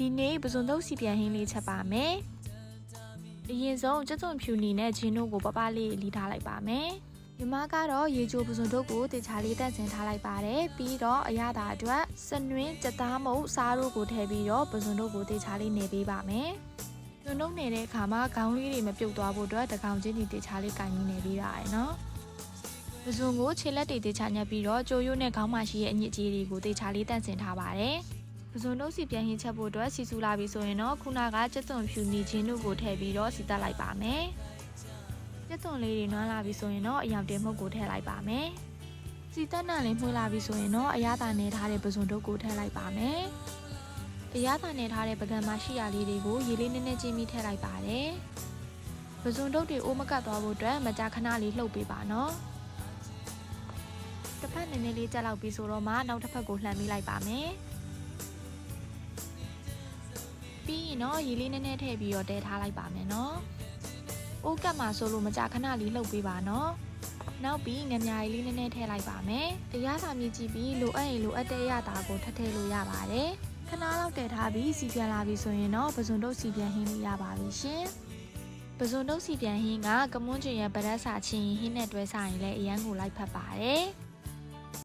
ဒီနေ့ပဇွန်တုပ်စီပြန်ဟင်းလေးချက်ပါမယ်အရင်ဆုံးကြက်သွန်ဖြူနီနဲ့ဂျင်းတို့ကိုပပလေးလီထားလိုက်ပါမယ်ညီမကတော့ရေချိုပဇွန်တုပ်ကိုတေချာလေးတက်ဆင်ထားလိုက်ပါတယ်ပြီးတော့အရသာအတွက်စနွင်းကြက်သားမုတ်စားတို့ကိုထည့်ပြီးတော့ပဇွန်တုပ်ကိုတေချာလေးနေပေးပါမယ်ညွန့်နှုတ်နေတဲ့အခါမှာခေါင်းလေးတွေမပြုတ်သွားဖို့အတွက်တကောင်ချင်းတေချာလေးကင်ပြီးနေပေးတာရယ်နော်ပဇွန်ကိုခြေလက်တွေတေချာညက်ပြီးတော့ကြိုးရိုးနဲ့ခေါင်းမှာရှိတဲ့အညစ်အကြေးတွေကိုတေချာလေးတက်ဆင်ထားပါတယ်ပဇွန်တုပ်စီပြန်ဟင်းချက်ဖို့အတွက်စီဆူလာပြီဆိုရင်တော့ခုနကကြက်သွန်ဖြူနီချင်းတို့ကိုထည့်ပြီးတော့စီတက်လိုက်ပါမယ်ကြက်သွန်လေးတွေနွမ်းလာပြီဆိုရင်တော့အယောင်တင်မှုတ်ကိုထည့်လိုက်ပါမယ်စီတက်နှံလေးမှုလာပြီဆိုရင်တော့အရသာနေထားတဲ့ပဇွန်တုပ်ကိုထည့်လိုက်ပါမယ်အရသာနေထားတဲ့ပကံမရှိရာလေးတွေကိုရေလေးနည်းနည်းချင်းပြီးထည့်လိုက်ပါတယ်ပဇွန်တုပ်တွေအိုးမကတ်သွားဖို့အတွက်မကြာခဏလေးလှုပ်ပေးပါနော်တစ်ဖက်နည်းနည်းလေးကြက်လောက်ပြီးဆိုတော့မှနောက်တစ်ဖက်ကိုလှန်ပြီးလိုက်ပါမယ်ပြီးရင်တော့ရေလေးနည်းနည်းထည့်ပြီးတော့တဲထားလိုက်ပါမယ်နော်။အိုးကတ်မှာဆိုလို့မကြာခဏလေးလှုပ်ပေးပါနော်။နောက်ပြီးငမြားလေးနည်းနည်းထည့်လိုက်ပါမယ်။တရားစာမြည်ကြည့်ပြီးလိုအပ်ရင်လိုအပ်တဲ့အရာတာကိုထည့်လို့ရပါတယ်။ခဏလောက်တည်ထားပြီးစီပြန်လာပြီဆိုရင်တော့ပဇွန်တုပ်စီပြန်ဟင်းလေးရပါပြီရှင်။ပဇွန်တုပ်စီပြန်ဟင်းကကမွန်းကျင်ရဲ့ဗရက်စာချင်းဟင်းနဲ့တွဲစားရင်လည်းအရန်ကိုလိုက်ဖက်ပါတယ်။